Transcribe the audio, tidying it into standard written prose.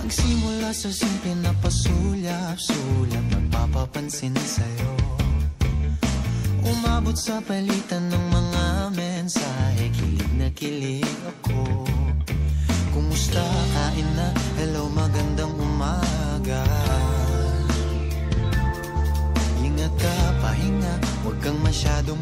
Nagsimula sa simple na pasulyap-sulyap, nagpapapansin sa'yo. Umabot sa palitan ng mga mensahe, kilig na kilig ako. Kumusta, kain na, hello, magandang umaga. Ingat ka, pahinga, huwag kang masyadong